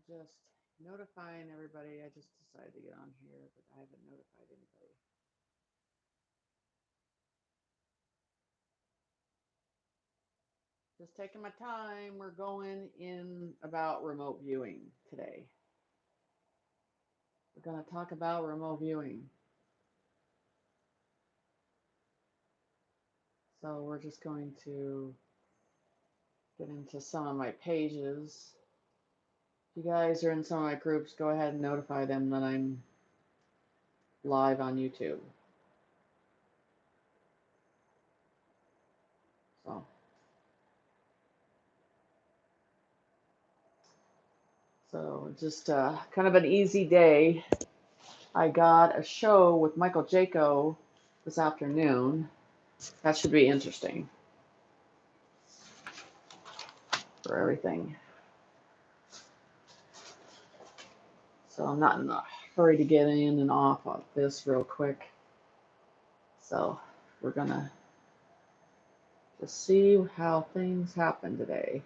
Just notifying everybody. I just decided to get on here, but I haven't notified anybody. Just taking my time. We're going in about remote viewing today. We're going to talk about remote viewing. So we're just going to get into some of my pages. If you guys are in some of my groups, go ahead and notify them that I'm live on YouTube. So just kind of an easy day. I got a show with Michael Jaco this afternoon. That should be interesting for everything. So I'm not in a hurry to get in and off of this real quick. So we're gonna just see how things happen today.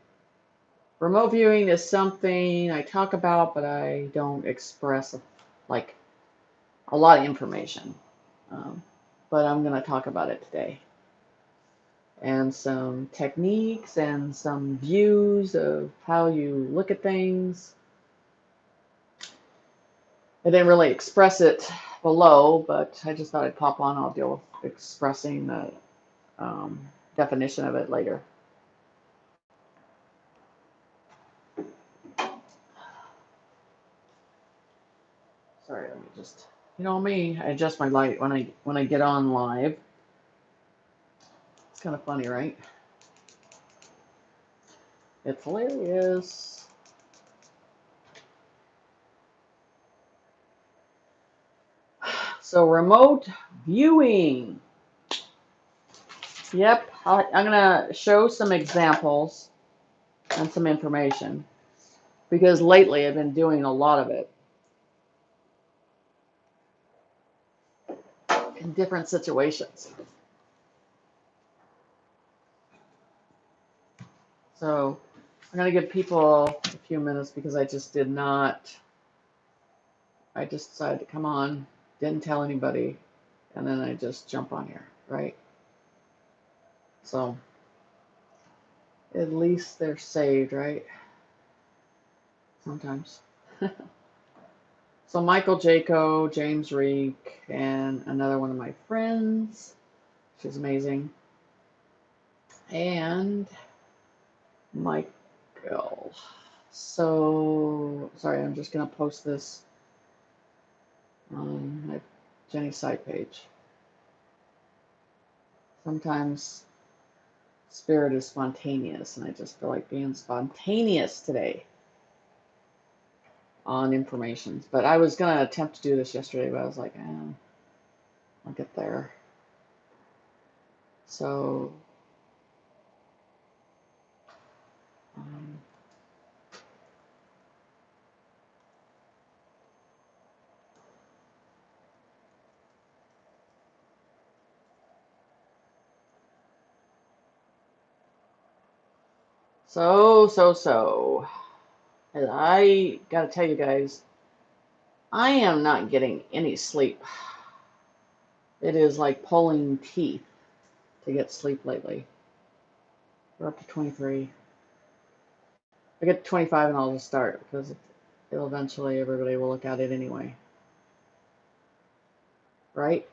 Remote viewing is something I talk about, but I don't express like a lot of information. But I'm gonna talk about it today. And some techniques and some views of how you look at things. I didn't really express it below, but I just thought I'd pop on. I'll deal with expressing the definition of it later. Sorry, let me just, me, I adjust my light when I get on live. It's kind of funny, right? It's hilarious. So remote viewing. Yep, I'm gonna show some examples and some information because lately I've been doing a lot of it in different situations. So I'm going to give people a few minutes because I just decided to come on, didn't tell anybody, and then I just jump on here, right? So at least they're saved, right? Sometimes. So Michael Jaco, James Reek, and another one of my friends. She's amazing. And Michael. So, sorry, I'm just going to post this on my Jenny site page. Sometimes spirit is spontaneous, and I just feel like being spontaneous today on information. But I was going to attempt to do this yesterday, but I was like, I'll get there. So, um, and I got to tell you guys, I am not getting any sleep. It is like pulling teeth to get sleep lately. We're up to 23. I get to 25 and I'll just start because it'll eventually everybody will look at it anyway. Right?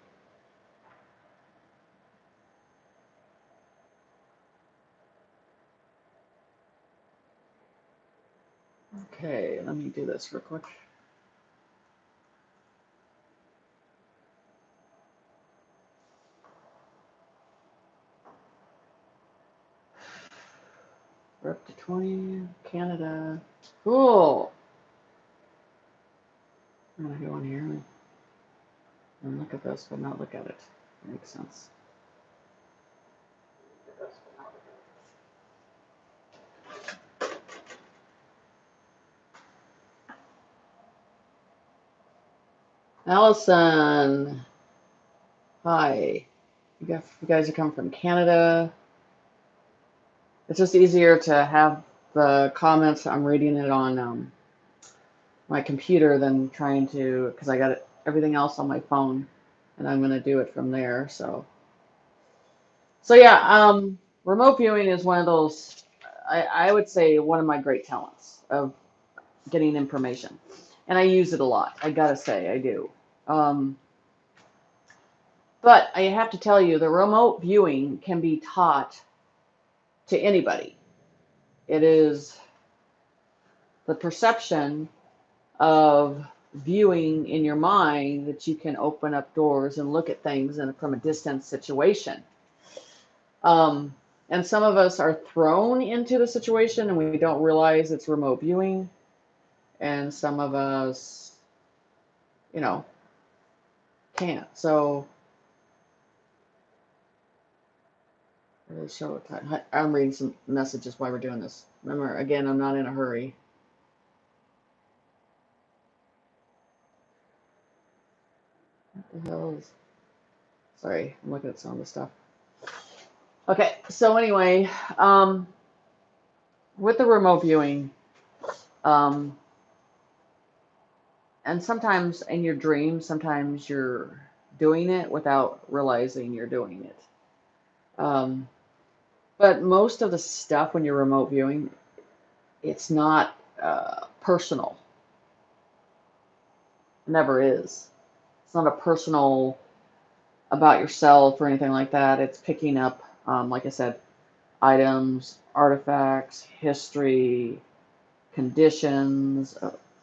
Okay, let me do this real quick. We're up to 20, Canada. Cool. I'm gonna go in here. And look at this, but not look at it. Makes sense. Allison, hi. You guys are coming from Canada. It's just easier to have the comments. I'm reading it on my computer than trying to, because I got everything else on my phone, and I'm going to do it from there. So yeah, remote viewing is one of those, I would say, one of my great talents of getting information, and I use it a lot. I gotta say, I do. Um, but I have to tell you, the remote viewing can be taught to anybody. It is the perception of viewing in your mind that you can open up doors and look at things from a distant situation. Um, and some of us are thrown into the situation and we don't realize it's remote viewing. And some of us, you know, can't. So, really show it. I'm reading some messages while we're doing this. Remember, again, I'm not in a hurry. What the hell is... Sorry, I'm looking at some of the stuff. Okay, so anyway, with the remote viewing, um, and sometimes in your dreams, sometimes you're doing it without realizing you're doing it. But most of the stuff when you're remote viewing, it's not personal. It never is. It's not a personal about yourself or anything like that. It's picking up, like I said, items, artifacts, history, conditions,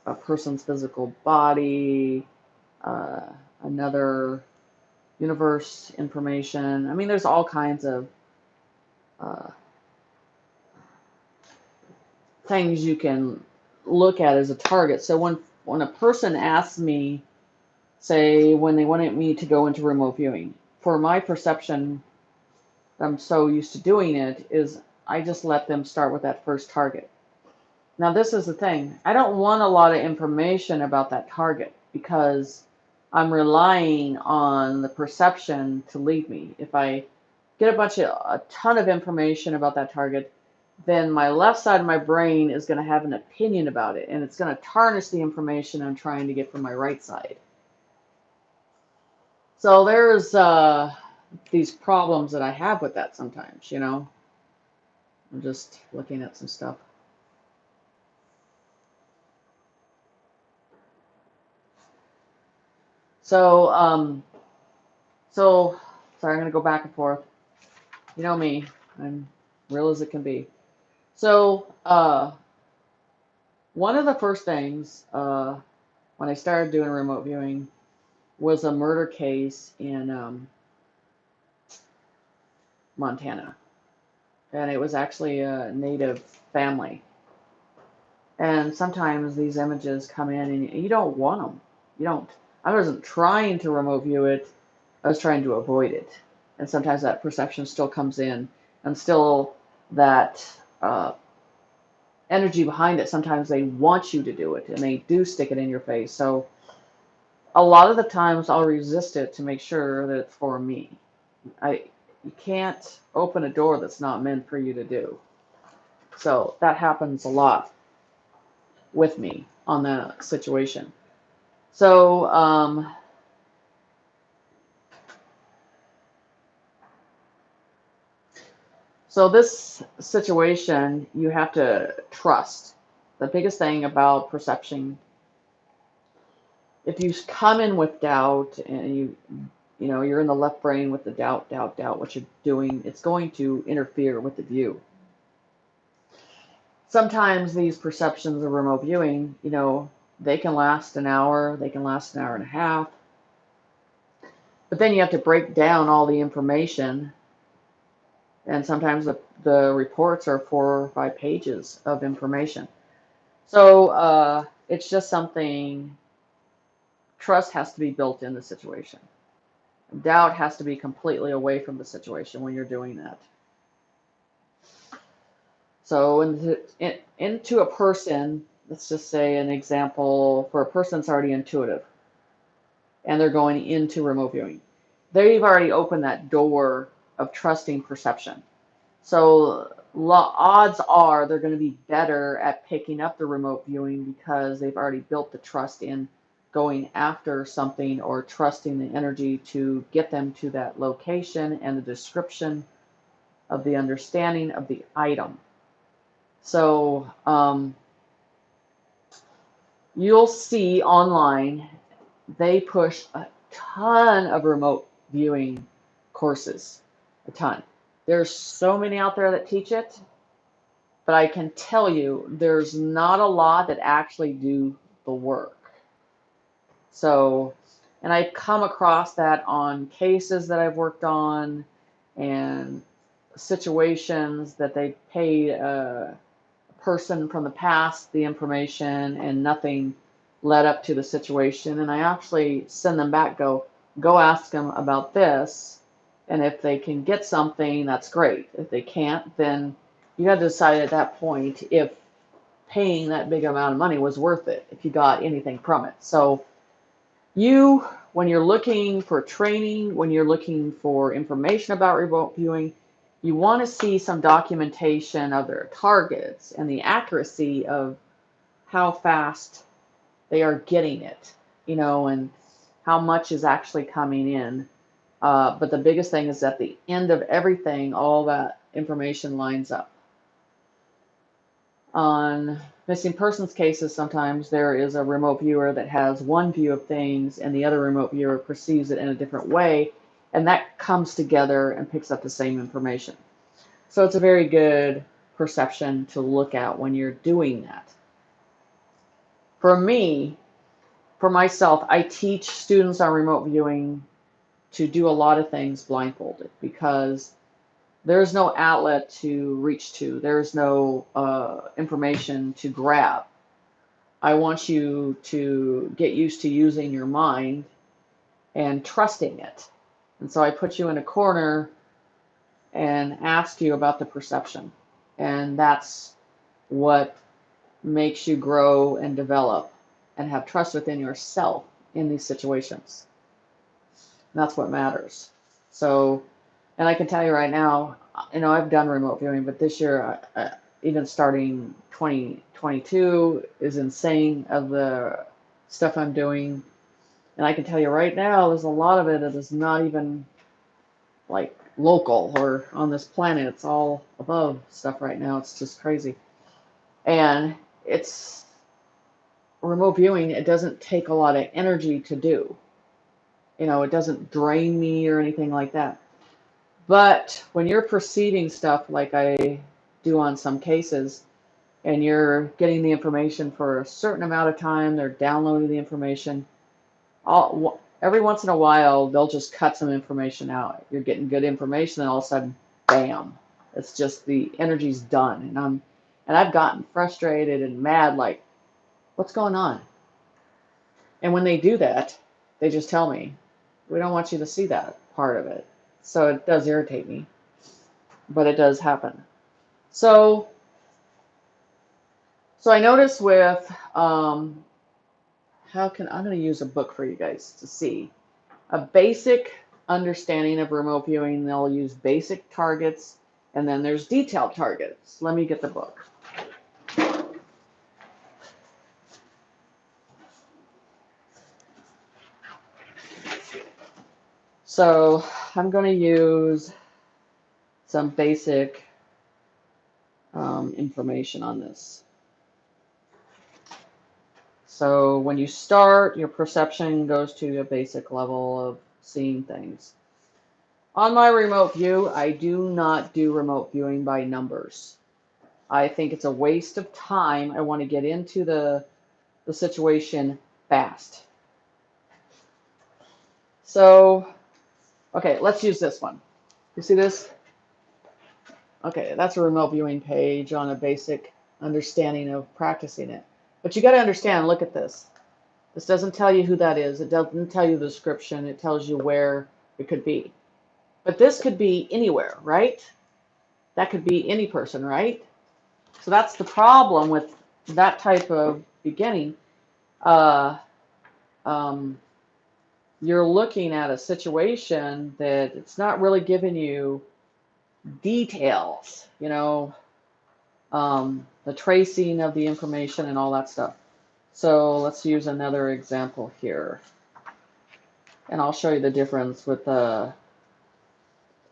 a person's physical body, uh, another universe information. I mean, there's all kinds of uh, things you can look at as a target. So when a person asks me, say, when they wanted me to go into remote viewing, for my perception, I'm so used to doing it, is I just let them start with that first target. Now, this is the thing. I don't want a lot of information about that target because I'm relying on the perception to lead me. If I get a ton of information about that target, then my left side of my brain is going to have an opinion about it, and it's going to tarnish the information I'm trying to get from my right side. So there's these problems that I have with that sometimes, you know. I'm just looking at some stuff. So, sorry, I'm going to go back and forth. You know me, I'm real as it can be. So, one of the first things when I started doing remote viewing was a murder case in Montana. And it was actually a native family. And sometimes these images come in and you don't want them. You don't. I wasn't trying to remote view it, I was trying to avoid it. And sometimes that perception still comes in, and still that energy behind it. Sometimes they want you to do it, and they do stick it in your face. So a lot of the times I'll resist it to make sure that it's for me. You can't open a door that's not meant for you to do. So that happens a lot with me on that situation. So so this situation, you have to trust. The biggest thing about perception, if you come in with doubt and you know you're in the left brain with the doubt, what you're doing, it's going to interfere with the view. Sometimes these perceptions of remote viewing, you know, they can last an hour, they can last an hour and a half, but then you have to break down all the information, and sometimes the reports are 4 or 5 pages of information. So it's just something trust has to be built in the situation. Doubt has to be completely away from the situation when you're doing that. So into a person, let's just say an example for a person that's already intuitive and they're going into remote viewing. They've already opened that door of trusting perception. So odds are they're going to be better at picking up the remote viewing because they've already built the trust in going after something or trusting the energy to get them to that location and the description of the understanding of the item. So you'll see online they push a ton of remote viewing courses, a ton. There's so many out there that teach it, but I can tell you there's not a lot that actually do the work. So, and I've come across that on cases that I've worked on and situations that they paid a person from the past the information and nothing led up to the situation. And I actually send them back, go ask them about this. And if they can get something, that's great. If they can't, then you got to decide at that point if paying that big amount of money was worth it, if you got anything from it. So when you're looking for training, when you're looking for information about remote viewing, you want to see some documentation of their targets and the accuracy of how fast they are getting it, and how much is actually coming in. But the biggest thing is at the end of everything, all that information lines up. On missing persons cases, sometimes there is a remote viewer that has one view of things and the other remote viewer perceives it in a different way, and that comes together and picks up the same information. So it's a very good perception to look at when you're doing that. For myself, I teach students on remote viewing to do a lot of things blindfolded because there's no outlet to reach to. There's no information to grab. I want you to get used to using your mind and trusting it. And so I put you in a corner and ask you about the perception. And that's what makes you grow and develop and have trust within yourself in these situations. And that's what matters. So, and I can tell you right now, I've done remote viewing, but this year, even starting 2022, is insane of the stuff I'm doing. And I can tell you right now, there's a lot of it that is not even like local or on this planet. It's all above stuff right now. It's just crazy. And it's remote viewing. It doesn't take a lot of energy to do. It doesn't drain me or anything like that. But when you're perceiving stuff like I do on some cases, and you're getting the information for a certain amount of time, they're downloading the information, every once in a while, they'll just cut some information out. You're getting good information, and all of a sudden, bam, it's just the energy's done. And I've gotten frustrated and mad, like, what's going on? And when they do that, they just tell me, we don't want you to see that part of it. So it does irritate me, but it does happen. So I notice with, I'm going to use a book for you guys to see a basic understanding of remote viewing. They'll use basic targets, and then there's detailed targets. Let me get the book. So I'm going to use some basic information on this. So when you start, your perception goes to a basic level of seeing things. On my remote view, I do not do remote viewing by numbers. I think it's a waste of time. I want to get into the situation fast. So, okay, let's use this one. You see this? Okay, that's a remote viewing page on a basic understanding of practicing it. But you got to understand, look at this. This doesn't tell you who that is. It doesn't tell you the description. It tells you where it could be. But this could be anywhere, right? That could be any person, right? So that's the problem with that type of beginning. Uh, um, you're looking at a situation that it's not really giving you details, you know, the tracing of the information and all that stuff. So let's use another example here. And I'll show you the difference with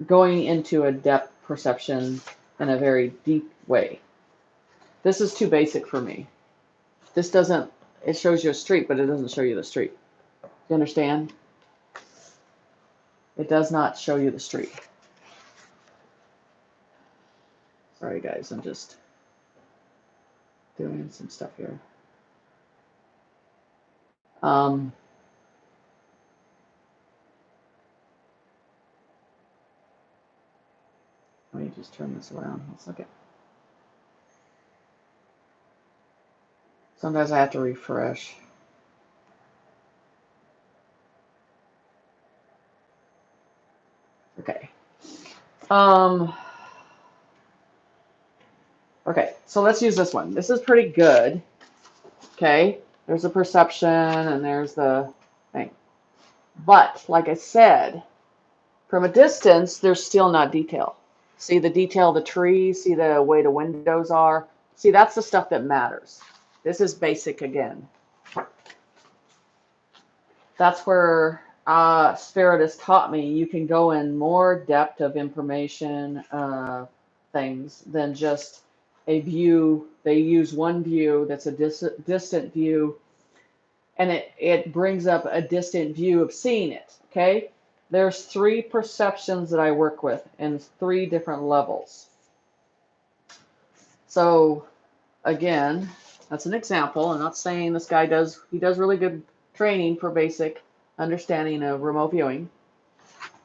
going into a depth perception in a very deep way. This is too basic for me. This doesn't, it shows you a street, but it doesn't show you the street. You understand? It does not show you the street. Sorry guys, I'm just doing some stuff here. Let me just turn this around. Let's look at. Sometimes I have to refresh. Okay. Okay, so let's use this one. This is pretty good. Okay, there's the perception and there's the thing. But, like I said, from a distance, there's still not detail. See the detail of the tree, see the way the windows are. See, that's the stuff that matters. This is basic again. That's where Spirit has taught me you can go in more depth of information things than just a view. They use one view that's a distant view, and it brings up a distant view of seeing it, okay? There's 3 perceptions that I work with in 3 different levels. So again, that's an example. I'm not saying this guy does really good training for basic understanding of remote viewing,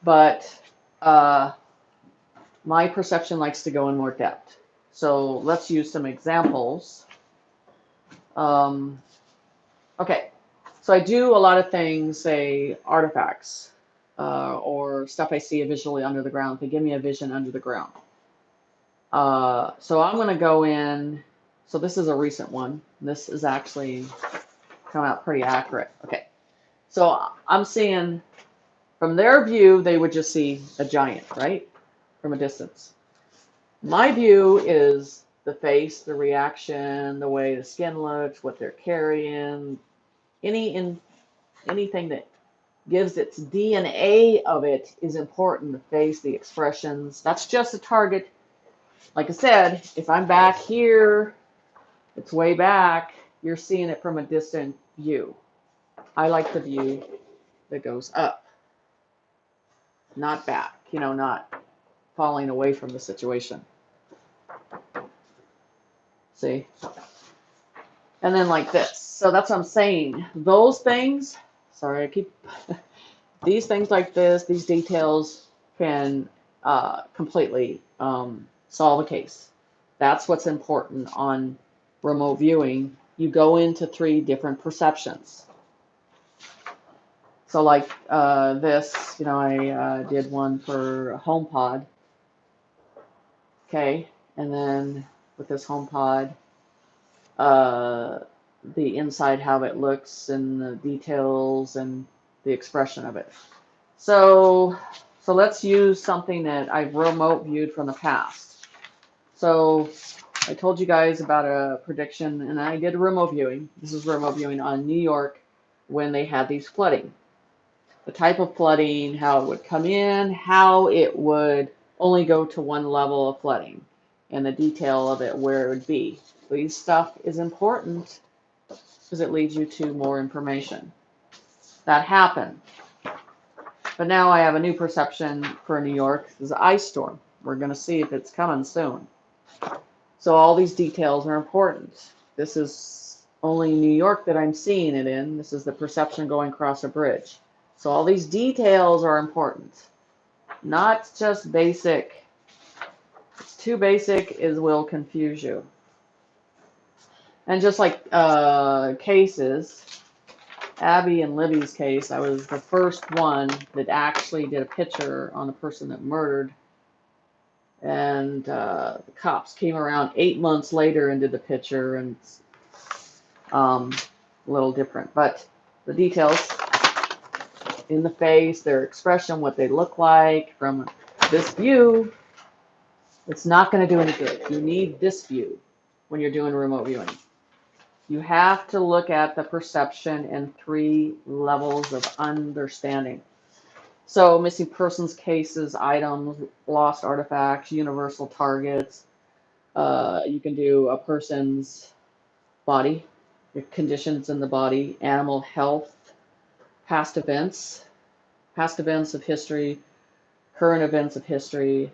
but my perception likes to go in more depth. So let's use some examples. Okay, so I do a lot of things, say artifacts or stuff I see visually under the ground. They give me a vision under the ground. So I'm going to go in. So this is a recent one. This is actually come out pretty accurate. Okay, so I'm seeing from their view, they would just see a giant, right? From a distance. My view is the face, the reaction, the way the skin looks, what they're carrying, anything that gives its DNA of it is important. The face, the expressions, that's just a target. Like I said, if I'm back here, it's way back, you're seeing it from a distant view. I like the view that goes up, not back, you know, not falling away from the situation. See? And then like this. So that's what I'm saying. Those things, sorry, I keep, these things like this, these details can completely solve a case. That's what's important on remote viewing. You go into 3 different perceptions. So like this, you know, I did one for HomePod. Okay, and then with this HomePod, the inside, how it looks, and the details and the expression of it. So let's use something that I've remote viewed from the past. So I told you guys about a prediction, and I did remote viewing. This is remote viewing on New York when they had these flooding. The type of flooding, how it would come in, how it would only go to one level of flooding, and the detail of it, where it would be. This stuff is important because it leads you to more information. That happened. But now I have a new perception for New York. This is an ice storm. We're going to see if it's coming soon. So all these details are important. This is only New York that I'm seeing it in. This is the perception going across a bridge. So all these details are important. Not just basic. It's too basic, it will confuse you. And just like cases, Abby and Libby's case, I was the first one that actually did a picture on the person that murdered. And the cops came around 8 months later and did the picture, and a little different. But the details in the face, their expression, what they look like from this view, it's not going to do any good. You need this view when you're doing remote viewing. You have to look at the perception in 3 levels of understanding. So missing persons cases, items, lost artifacts, universal targets. You can do a person's body, the conditions in the body, animal health, past events of history, current events of history,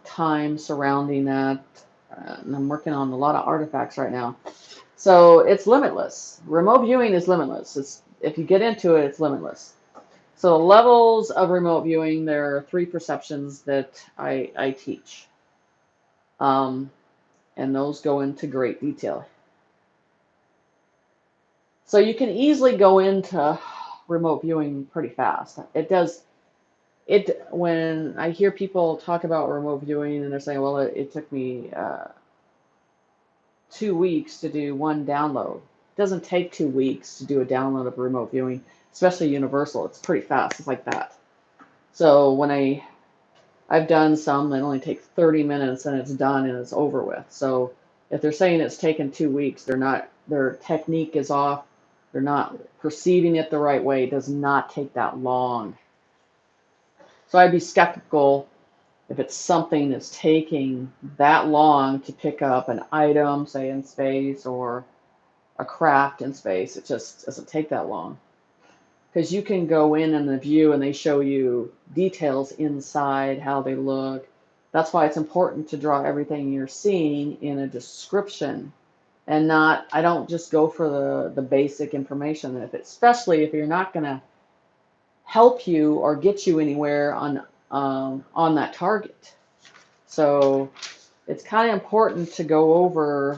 time surrounding that. And I'm working on a lot of artifacts right now. So it's limitless. Remote viewing is limitless. If you get into it, it's limitless. So levels of remote viewing, there are 3 perceptions that I teach. And those go into great detail. So you can easily go into remote viewing pretty fast. When I hear people talk about remote viewing and they're saying, well, it took me 2 weeks to do 1 download. It doesn't take 2 weeks to do a download of remote viewing, especially universal. It's pretty fast. It's like that. So when I've done some that only take 30 minutes and it's done and it's over with. So if they're saying it's taken 2 weeks, their technique is off. They're not perceiving it the right way. It does not take that long. So I'd be skeptical if it's something that's taking that long to pick up an item, say in space, or a craft in space. It just doesn't take that long. Because you can go in the view and they show you details inside, how they look. That's why it's important to draw everything you're seeing in a description. And I don't just go for the basic information, especially if you're not going to help you or get you anywhere on that target. So it's kind of important to go over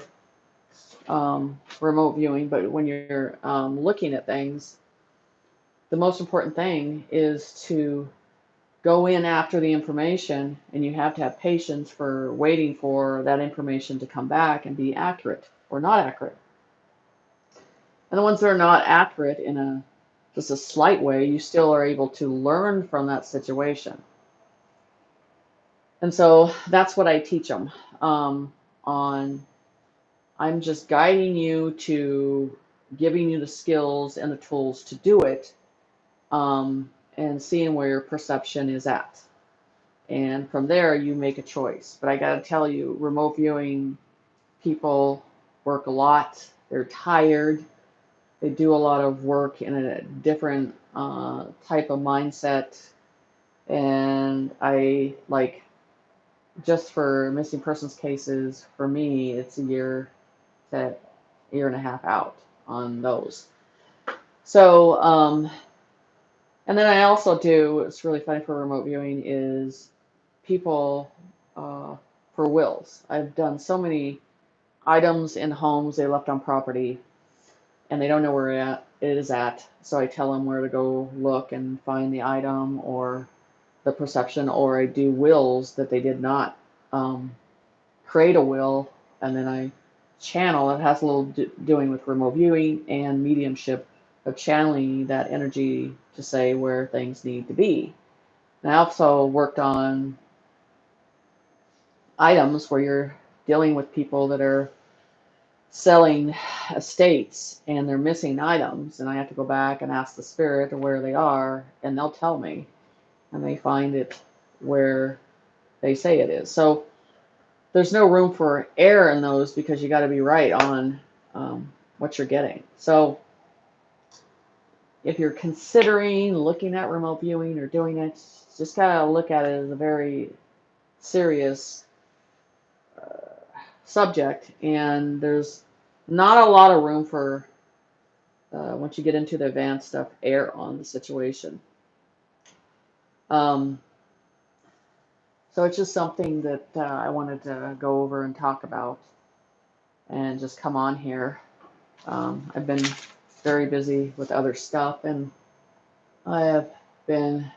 remote viewing, but when you're looking at things, the most important thing is to go in after the information, and you have to have patience for waiting for that information to come back and be accurate or not accurate. And the ones that are not accurate in just a slight way, you still are able to learn from that situation. And so that's what I teach them on. I'm just guiding you to giving you the skills and the tools to do it, and seeing where your perception is at. And from there, you make a choice. But I got to tell you, remote viewing people work a lot. They're tired. They do a lot of work in a different type of mindset. And just for missing persons cases, for me, it's a year to year and a half out on those. So, and then I also do, it's really funny for remote viewing, is people for wills. I've done so many items in homes they left on property, and they don't know where it is at. So I tell them where to go look and find the item or the perception, or I do wills that they did not create a will, and then I channel. It has a little doing with remote viewing and mediumship, of channeling that energy to say where things need to be. And I also worked on items where you're dealing with people that are selling estates and they're missing items, and I have to go back and ask the spirit where they are, and they'll tell me, and they find it where they say it is. So there's no room for error in those, because you got to be right on what you're getting. So if you're considering looking at remote viewing or doing it, just gotta look at it as a very serious subject, and there's not a lot of room for, once you get into the advanced stuff, err on the situation. So it's just something that I wanted to go over and talk about and just come on here. I've been very busy with other stuff, and I have been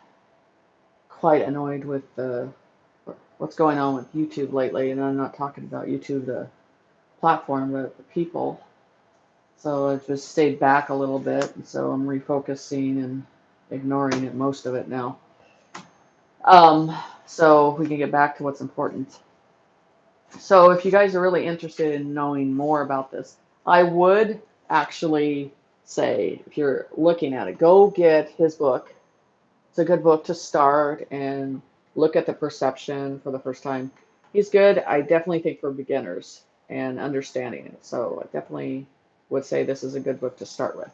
quite annoyed with what's going on with YouTube lately. And I'm not talking about YouTube, the platform, but the people. So I've just stayed back a little bit, and so I'm refocusing and ignoring it, most of it now. So we can get back to what's important. So if you guys are really interested in knowing more about this, I would actually say, if you're looking at it, go get his book. It's a good book to start and look at the perception for the first time. He's good. I definitely think for beginners and understanding it. So I definitely would say this is a good book to start with.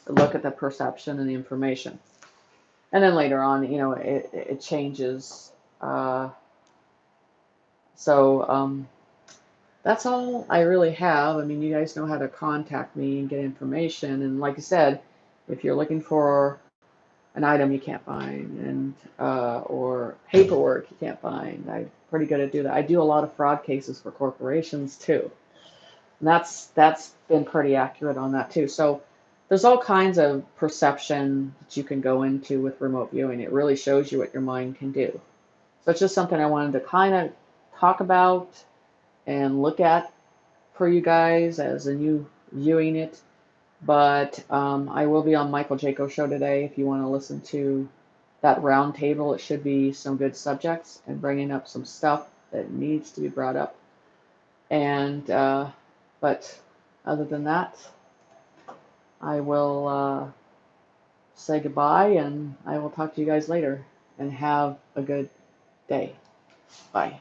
Look at the perception and the information. And then later on, it changes. So that's all I really have. I mean, you guys know how to contact me and get information. And like I said, if you're looking for an item you can't find and or paperwork you can't find, I'm pretty good at doing that. I do a lot of fraud cases for corporations too. And that's been pretty accurate on that too. So there's all kinds of perception that you can go into with remote viewing. It really shows you what your mind can do. So it's just something I wanted to kind of talk about and look at for you guys as a new viewing it. But I will be on Michael Jaco show today if you want to listen to that round table. It should be some good subjects and bringing up some stuff that needs to be brought up. And but other than that, I will say goodbye, and I will talk to you guys later. And have a good day. Bye.